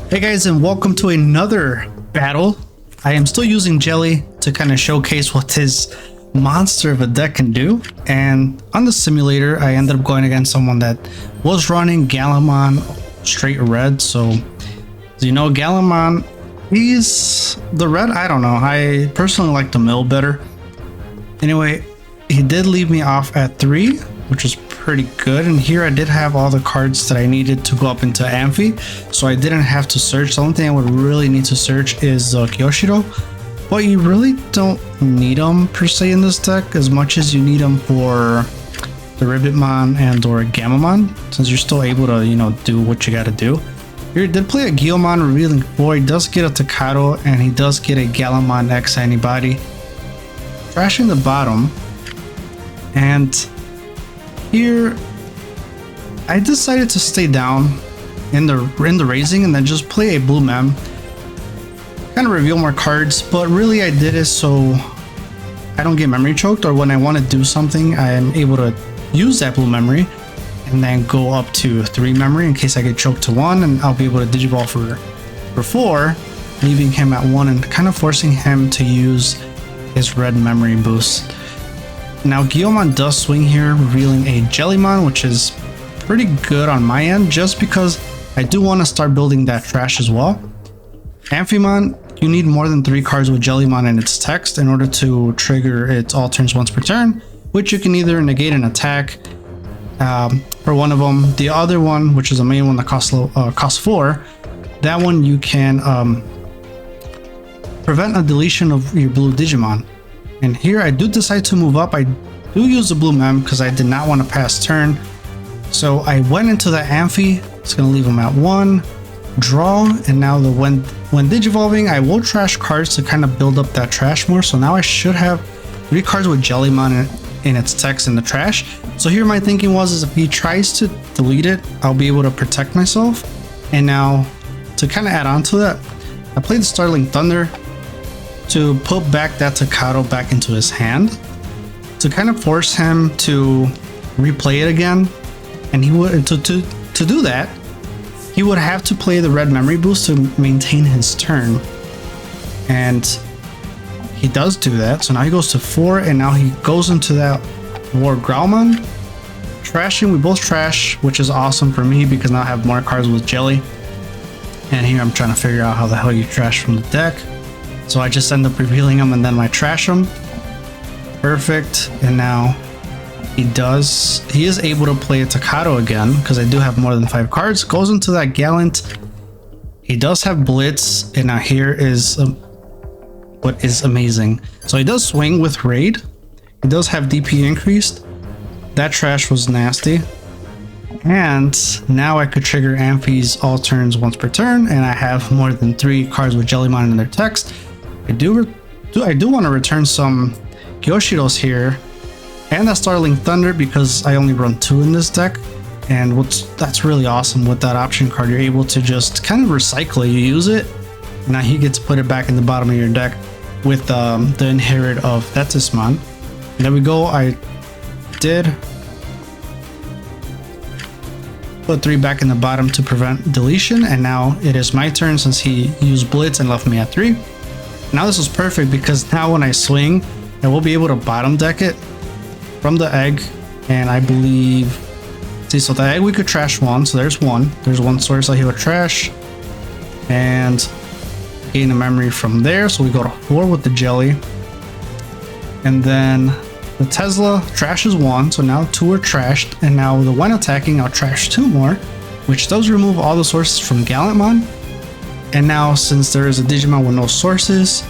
Hey guys, and welcome to another battle. I am still using Jelly to kind of showcase what his monster of a deck can do. And on the simulator, I ended up going against someone that was running Gallantmon straight red. So, as you know, Gallantmon, he's the red. I don't know. I personally like the mill better. Anyway, he did leave me off at 3, which was pretty good. And here I did have all the cards that I needed to go up into Amphi, so I didn't have to search. The only thing I would really need to search is Kyoshiro, but you really don't need them per se in this deck as much as you need them for the Ribbitmon and or Gammamon, since you're still able to, you know, do what you got to do. Here he did play a Guilmon revealing 4. He does get a Takato and he does get a Gallantmon X antibody, trashing the bottom. And here I decided to stay down in the raising and then just play a blue mem, kind of reveal more cards. But really I did it so I don't get memory choked, or when I want to do something I am able to use that blue memory and then go up to 3 memory in case I get choked to 1, and I'll be able to Digiball for 4, leaving him at 1 and kind of forcing him to use his red memory boost. Now Guilmon does swing here, revealing a Jellymon, which is pretty good on my end, just because I do want to start building that trash as well. Amphimon, you need more than 3 cards with Jellymon in its text in order to trigger its all turns once per turn, which you can either negate an attack for one of them. The other one, which is the main one that costs 4, that one you can prevent a deletion of your blue Digimon. And here I do decide to move up. I do use the blue mem because I did not want to pass turn. So I went into the Amphi. It's going to leave him at 1. Draw. And now when Digivolving, I will trash cards to kind of build up that trash more. So now I should have 3 cards with Jellymon in its text in the trash. So here my thinking is if he tries to delete it, I'll be able to protect myself. And now to kind of add on to that, I played the Startling Thunder to put back that Takato back into his hand to kind of force him to replay it again. And he would to do that, he would have to play the red memory boost to maintain his turn. And he does do that. So now he goes to 4, and now he goes into that War Growlmon. Trashing, we both trash, which is awesome for me because now I have more cards with Jelly. And here I'm trying to figure out how the hell you trash from the deck. So I just end up revealing them and then I trash them. Perfect. And now he is able to play a Takato again because I do have more than 5 cards. Goes into that Gallant. He does have Blitz, and now here is what is amazing. So he does swing with Raid. He does have DP increased. That trash was nasty. And now I could trigger Amphi's all turns once per turn, and I have more than 3 cards with Jellymon in their text. I do want to return some Kyoshiros here and that Startling Thunder because I only run 2 in this deck. And that's really awesome with that option card. You're able to just kind of recycle it. You use it, and now you get to put it back in the bottom of your deck with the inherit of Thetismon. And there we go. I did put 3 back in the bottom to prevent deletion, and now it is my turn since he used Blitz and left me at 3. Now this is perfect because now when I swing, I will be able to bottom deck it from the egg. And I believe, see, so the egg we could trash 1, so there's 1. There's 1 source that he would trash and gain a memory from there. So we go to 4 with the Jelly, and then the Tesla trashes 1, so now 2 are trashed. And now when attacking, I'll trash 2 more, which does remove all the sources from Gallantmon. And now since there is a Digimon with no sources,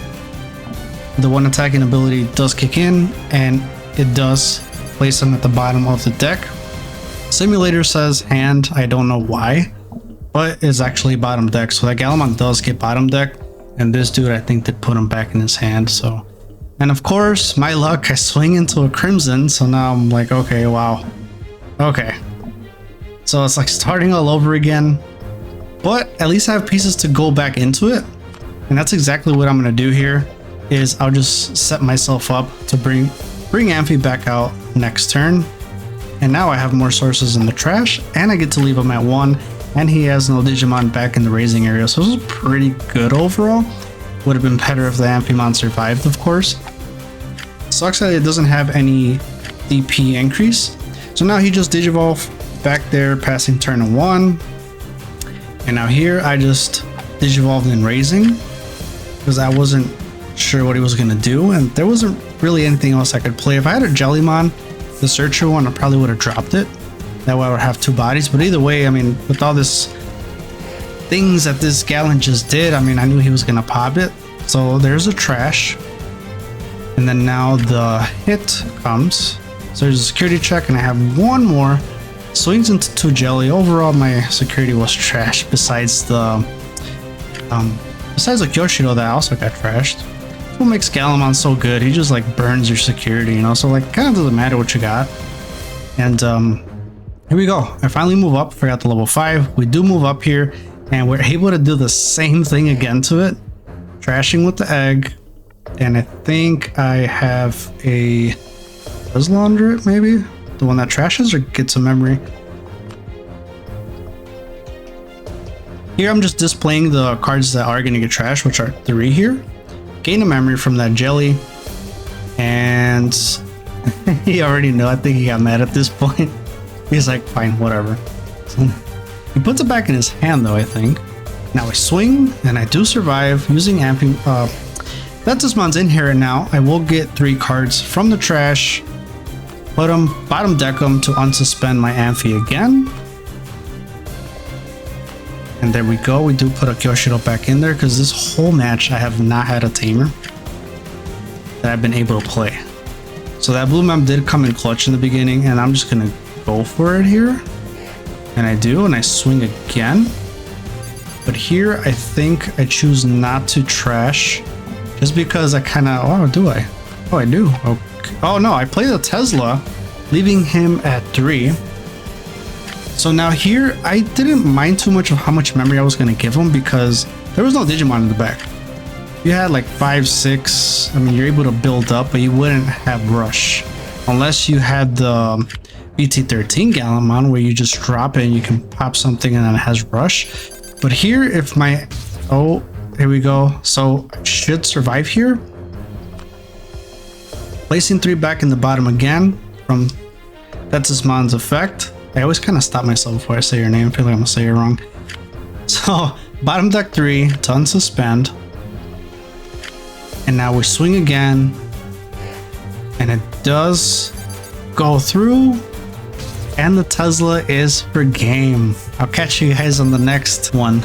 the one attacking ability does kick in, and it does place him at the bottom of the deck. Simulator says hand, I don't know why, but it's actually bottom deck. So that Gallantmon does get bottom deck, and this dude I think did put him back in his hand. So, and of course my luck, I swing into a Crimson, so now I'm like, okay, wow, okay, so it's like starting all over again. But at least I have pieces to go back into it, and that's exactly what I'm going to do here. Is I'll just set myself up to bring Amphi back out next turn, and now I have more sources in the trash, and I get to leave them at 1, and he has no Digimon back in the raising area, so this was pretty good overall. Would have been better if the Amphimon survived, of course. Sucks that it doesn't have any DP increase. So now he just Digivolve back there, passing turn 1. And now here I just Digivolved in raising because I wasn't sure what he was going to do, and there wasn't really anything else I could play. If I had a Jellymon, the Searcher one, I probably would have dropped it. That way I would have 2 bodies, but either way, I mean, with all this things that this Gallant just did, I mean, I knew he was going to pop it. So there's a trash. And then now the hit comes. So there's a security check, and I have one more. Swings into 2 jelly. Overall, my security was trash. Besides the Kyoshido that also got trashed. That's what makes Gallantmon so good. He just like burns your security, you know. So like, kind of doesn't matter what you got. And here we go. I finally move up. Forgot the level 5. We do move up here, and we're able to do the same thing again to it. Trashing with the egg. And I think I have a Tesla under it, maybe? The one that trashes or gets a memory? Here I'm just displaying the cards that are going to get trashed, which are 3 here. Gain a memory from that jelly. And he already knew. I think he got mad at this point. He's like, fine, whatever. So he puts it back in his hand though, I think. Now I swing, and I do survive using Amphimon. That Dismon's in here now. I will get 3 cards from the trash. Put them, bottom deck them to unsuspend my Amphi again. And there we go. We do put a Kyoshido back in there because this whole match I have not had a tamer that I've been able to play. So that blue mem did come in clutch in the beginning, and I'm just gonna go for it here. And I do, and I swing again. But here I think I choose not to trash just because I kind of, oh, do I? Oh, I do. Okay. Oh no, I play the Tesla, leaving him at 3. So now here, I didn't mind too much of how much memory I was going to give him because there was no Digimon in the back. You had like 5, 6, I mean, you're able to build up, but you wouldn't have Rush. Unless you had the BT13 Gallantmon where you just drop it and you can pop something and then it has Rush. But here, if my, oh, here we go. So I should survive here. Placing 3 back in the bottom again from Dismon's effect. I always kind of stop myself before I say your name. I feel like I'm gonna say it wrong. So bottom deck 3 to unsuspend. And now we swing again. And it does go through. And the Tesla is for game. I'll catch you guys on the next one.